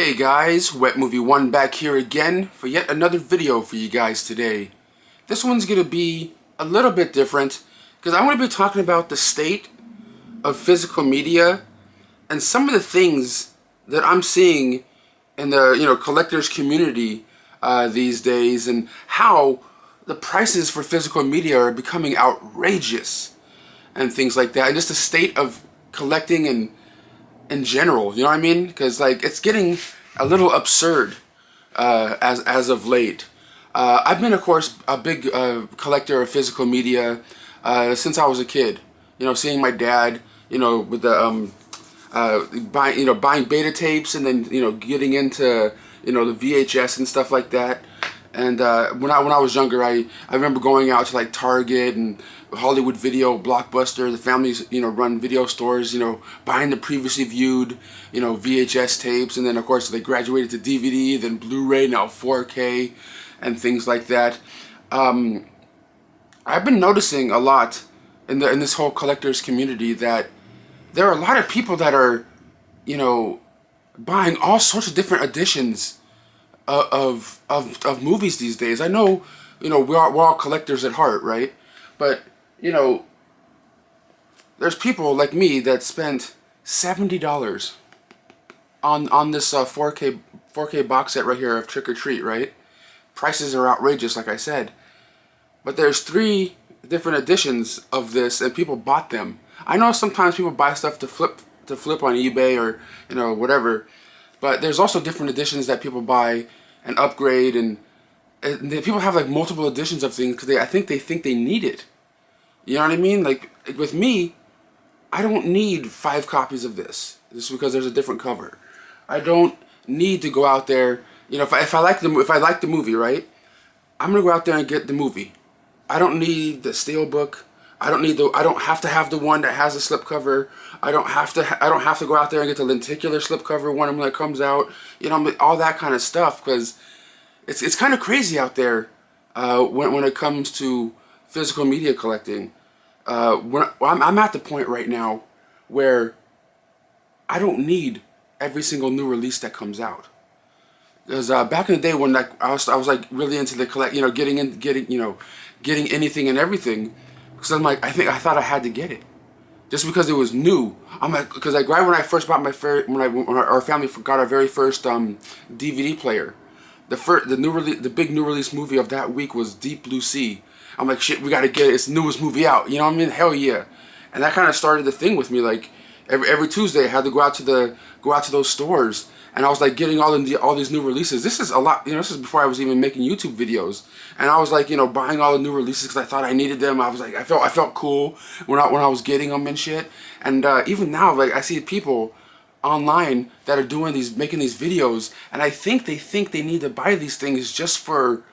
Hey guys, Wet Movie 1 back here again for yet another video for you guys today. This one's going to be a little bit different because I want to be talking about the state of physical media and some of the things that I'm seeing in the collectors community these days, and how the prices for physical media are becoming outrageous and things like that, and just the state of collecting and in general, you know what I mean? Because like it's getting a little absurd as of late. I've been, of course, a big collector of physical media since I was a kid. You know, seeing my dad, with the buying beta tapes, and then getting into the VHS and stuff like that. And when I was younger, I remember going out to like Target and Hollywood Video, Blockbuster, the families run video stores, buying the previously viewed VHS tapes, and then of course they graduated to DVD, then Blu-ray, now 4K, and things like that. I've been noticing a lot in this whole collectors community that there are a lot of people that are buying all sorts of different editions of movies these days. I know, we're all collectors at heart, right? But there's people like me that spent $70 on this 4K box set right here of Trick or Treat, right? Prices are outrageous, like I said. But there's 3 different editions of this, and people bought them. I know sometimes people buy stuff to flip on eBay or whatever. But there's also different editions that people buy and upgrade, and people have like multiple editions of things because I think they need it. You know what I mean? Like with me, I don't need 5 copies of this just because there's a different cover. I don't need to go out there. If I like the movie, right? I'm gonna go out there and get the movie. I don't need the steelbook. I don't have to have the one that has a slipcover. I don't have to go out there and get the lenticular slipcover one when it comes out. All that kind of stuff, because it's kind of crazy out there when it comes to physical media collecting. I'm at the point right now where I don't need every single new release that comes out. Because back in the day when I was like really into the getting anything and everything. Because I'm like, I thought I had to get it, just because it was new. I'm like, because right when I first bought when our family got our very first DVD player, the big new release movie of that week was Deep Blue Sea. I'm like, shit, we gotta get it. It's the newest movie out. You know what I mean? Hell yeah! And that kind of started the thing with me. Like every Tuesday, I had to go out to those stores. And I was like getting all these new releases. This is a lot, this is before I was even making YouTube videos. And I was like, buying all the new releases because I thought I needed them. I was like, I felt cool when I was getting them and shit. And even now, like I see people online that are making these videos, and I think they need to buy these things just for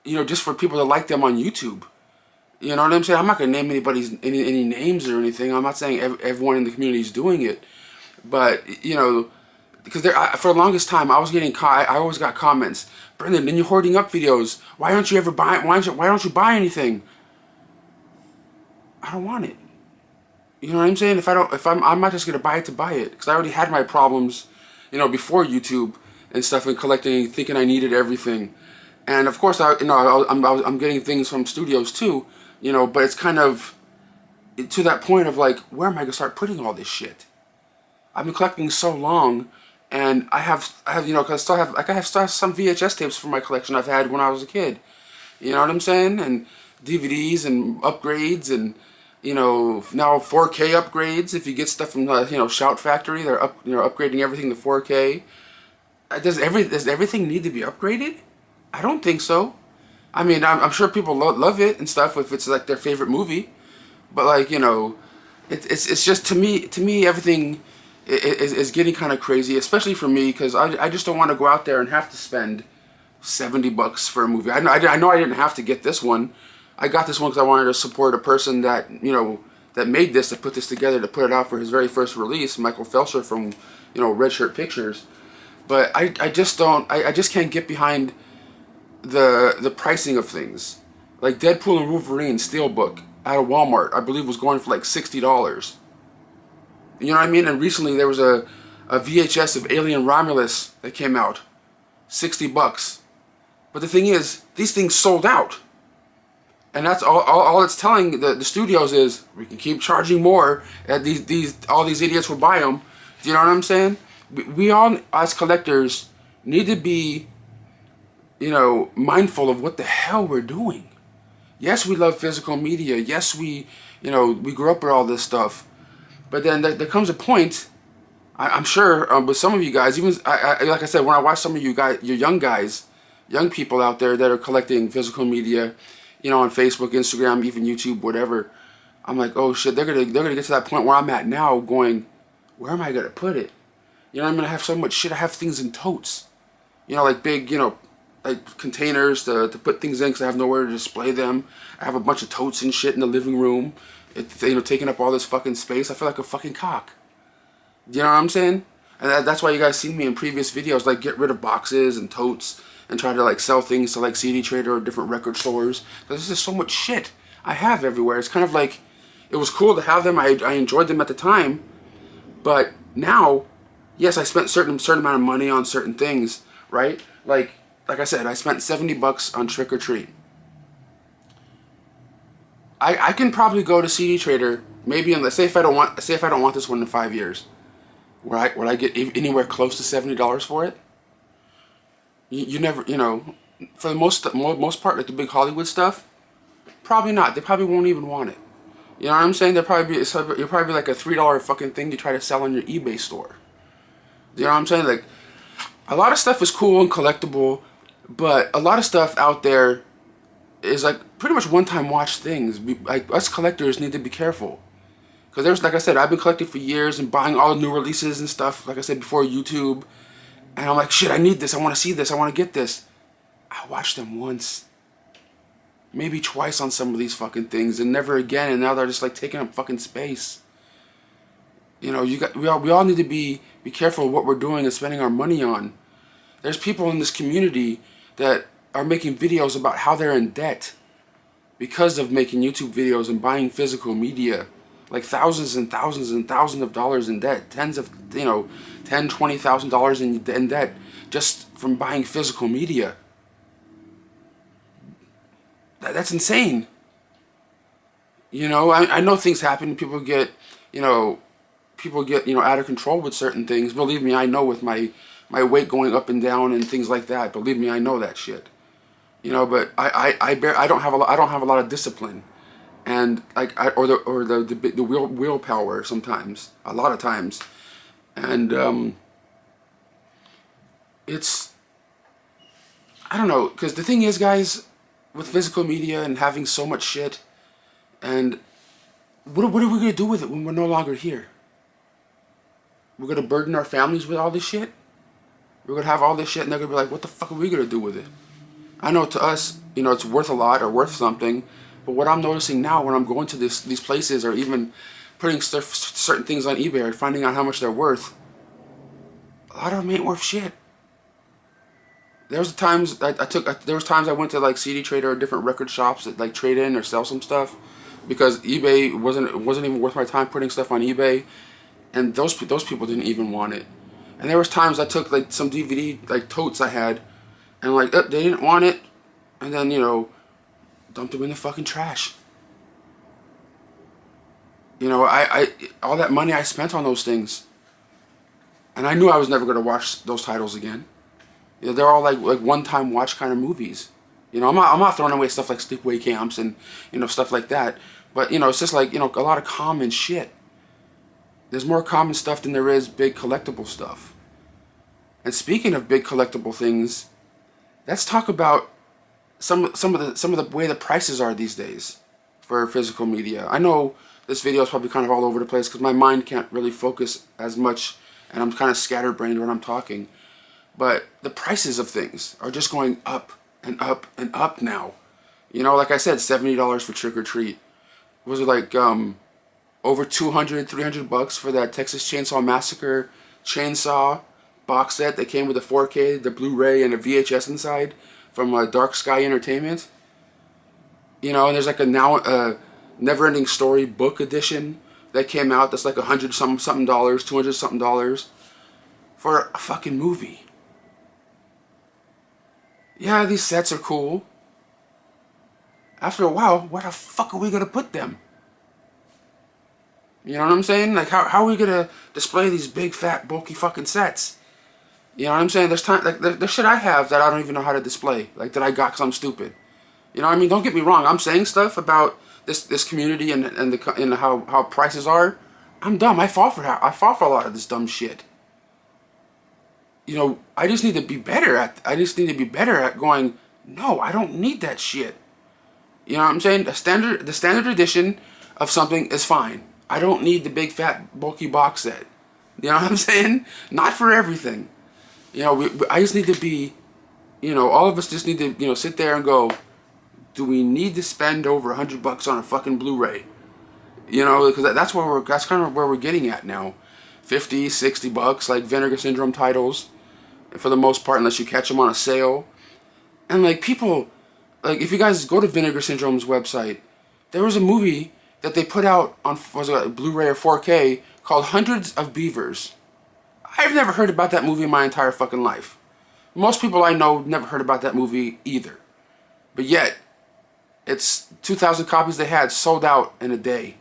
people to like them on YouTube. You know what I'm saying? I'm not gonna name any names or anything. I'm not saying everyone in the community is doing it, but because for the longest time I always got comments, Brendan, then you're hoarding up videos. Why don't you ever buy? Why don't you buy anything? I don't want it. You know what I'm saying? I'm not just gonna buy it to buy it, because I already had my problems, before YouTube and stuff, and collecting, thinking I needed everything. And of course, I'm getting things from studios too, but it's kind of to that point of like, where am I gonna start putting all this shit? I've been collecting so long. And I have cause I still have some VHS tapes from my collection I've had when I was a kid. You know what I'm saying? And DVDs and upgrades, and now 4K upgrades. If you get stuff from Shout Factory, they're upgrading everything to 4K. Does everything need to be upgraded? I don't think so. I mean, I'm sure people love it and stuff if it's like their favorite movie, but like it's just to me everything is getting kind of crazy, especially for me, because I just don't want to go out there and have to spend $70 for a movie. I know I didn't have to get this one. I got this one because I wanted to support a person that that made this, to put this together, to put it out for his very first release, Michael Felser from Red Shirt Pictures. But I just can't get behind the pricing of things. Like Deadpool and Wolverine Steelbook out of Walmart, I believe was going for like $60. You know what I mean? And recently there was a a VHS of Alien Romulus that came out, $60. But the thing is, these things sold out. And that's all it's telling the studios is, we can keep charging more, and all these idiots will buy them. Do you know what I'm saying? We all, as collectors, need to be, mindful of what the hell we're doing. Yes, we love physical media. Yes, we grew up with all this stuff. But then there comes a point, I'm sure, with some of you guys, even, like I said, when I watch some of you guys, your young people out there that are collecting physical media, on Facebook, Instagram, even YouTube, whatever, I'm like, oh shit, they're gonna get to that point where I'm at now, going, where am I gonna put it? I'm gonna have so much shit. I have things in totes, like big, like containers to put things in because I have nowhere to display them. I have a bunch of totes and shit in the living room. It's taking up all this fucking space. I feel like a fucking cock. Do you know what I'm saying? And that's why you guys seen me in previous videos like get rid of boxes and totes and try to like sell things to like CD Trader or different record stores. Because there's just so much shit I have everywhere. It's kind of like, it was cool to have them. I enjoyed them at the time, but now, yes, I spent certain amount of money on certain things, right? Like I said, I spent $70 on Trick or Treat. I can probably go to CD Trader, maybe, and say if I don't want this one in 5 years, would I get anywhere close to $70 for it? You never, for the most part, like the big Hollywood stuff, probably not. They probably won't even want it. You know what I'm saying? You'll probably be like a $3 fucking thing you try to sell on your eBay store. You know what I'm saying? Like, a lot of stuff is cool and collectible, but a lot of stuff out there is like pretty much one-time watch things. Like, us collectors need to be careful. Because like I said, I've been collecting for years and buying all the new releases and stuff, like I said before, YouTube. And I'm like, shit, I need this, I want to see this, I want to get this. I watched them once, maybe twice on some of these fucking things, and never again, and now they're just like taking up fucking space. We all need to be careful of what we're doing and spending our money on. There's people in this community that are making videos about how they're in debt because of making YouTube videos and buying physical media. Like thousands and thousands and thousands of dollars in debt, $20,000 in debt just from buying physical media. That's insane. I know things happen. People get out of control with certain things. Believe me, I know with my weight going up and down and things like that. Believe me, I know that shit. But I don't have a lot of discipline. And like the willpower sometimes, a lot of times, and it's, I don't know, because the thing is, guys, with physical media and having so much shit, and what are we gonna do with it when we're no longer here? We're gonna burden our families with all this shit. We're gonna have all this shit, and they're gonna be like, "What the fuck are we gonna do with it?" I know to us, it's worth a lot or worth something. But what I'm noticing now when I'm going to these places or even putting certain things on eBay or finding out how much they're worth, a lot of them ain't worth shit. There was times I went to like CD Trader or different record shops that like trade in or sell some stuff because eBay wasn't even worth my time putting stuff on eBay, and those people didn't even want it. And there was times I took like some DVD like totes I had, and like they didn't want it, and then dumped them in the fucking trash. I all that money I spent on those things, and I knew I was never gonna watch those titles again. They're all like one-time watch kind of movies. I'm not throwing away stuff like sleepaway camps and stuff like that. But it's just like a lot of common shit. There's more common stuff than there is big collectible stuff. And speaking of big collectible things, let's talk about some of the way the prices are these days for physical media. I know this video is probably kind of all over the place because my mind can't really focus as much, and I'm kind of scatterbrained when I'm talking. But the prices of things are just going up and up and up now. Like I said, $70 for Trick or Treat. Was it like over $200, $300 for that Texas Chainsaw Massacre chainsaw box set that came with the 4K, the Blu-ray, and a VHS inside from Dark Sky Entertainment? And there's like a Never Ending Story book edition that came out that's like $100 something, $200 something. for a fucking movie. Yeah, these sets are cool. After a while, where the fuck are we gonna put them? You know what I'm saying? Like, how are we gonna display these big, fat, bulky fucking sets? You know what I'm saying? There's time, like, there's shit I have that I don't even know how to display. Like, that I got because I'm stupid. You know what I mean? Don't get me wrong. I'm saying stuff about this community and how prices are. I'm dumb. I fall for that. I fall for a lot of this dumb shit. You know, I just need to be better at going, no, I don't need that shit. You know what I'm saying? The standard edition of something is fine. I don't need the big fat bulky box set. You know what I'm saying? Not for everything. You know, I just need to be, you know, all of us just need to, you know, sit there and go, do we need to spend over $100 on a fucking Blu-ray? You know, because that's kind of where we're getting at now. 50, 60 bucks, like Vinegar Syndrome titles, for the most part, unless you catch them on a sale. And like people, like if you guys go to Vinegar Syndrome's website, there was a movie that they put out on, was it Blu-ray or 4K, called Hundreds of Beavers. I've never heard about that movie in my entire fucking life. Most people I know never heard about that movie either. But yet, it's 2,000 copies they had sold out in a day.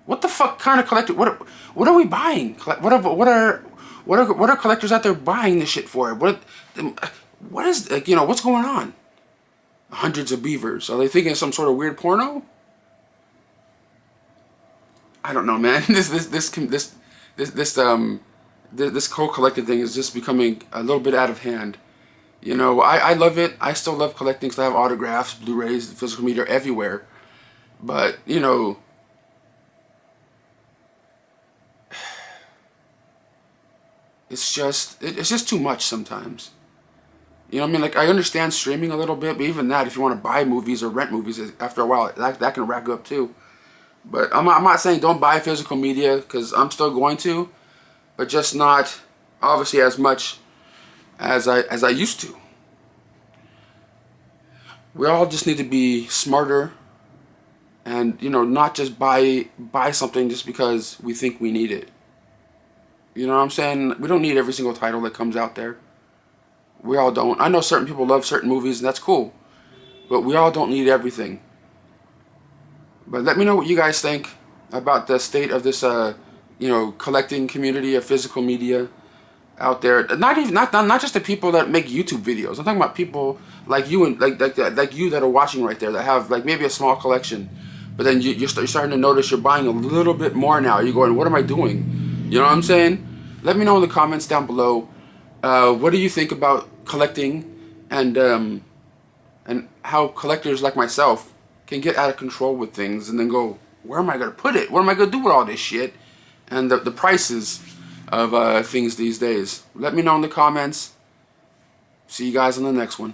What the fuck kind of collector? What are we buying? What are collectors out there buying this shit for? What is, like, you know, what's going on? Hundreds of Beavers. Are they thinking of some sort of weird porno? I don't know, man. This whole collecting thing is just becoming a little bit out of hand. You know, I love it. I still love collecting because I have autographs, Blu-rays, physical media everywhere. But, you know, it's just too much sometimes. You know what I mean? Like, I understand streaming a little bit, but even that, if you want to buy movies or rent movies, after a while, that can rack up too. But I'm not saying don't buy physical media, because I'm still going to, but just not, obviously, as much as I used to. We all just need to be smarter, and, you know, not just buy something just because we think we need it. You know what I'm saying? We don't need every single title that comes out there. We all don't. I know certain people love certain movies, and that's cool. But we all don't need everything. But let me know what you guys think about the state of this, you know, collecting community of physical media out there. Not just the people that make YouTube videos. I'm talking about people like you and like you that are watching right there that have like maybe a small collection, but then you're starting to notice you're buying a little bit more now. You're going, what am I doing? You know what I'm saying? Let me know in the comments down below. What do you think about collecting, and how collectors like myself can get out of control with things and then go, where am I going to put it? What am I going to do with all this shit? And the prices of things these days. Let me know in the comments. See you guys on the next one.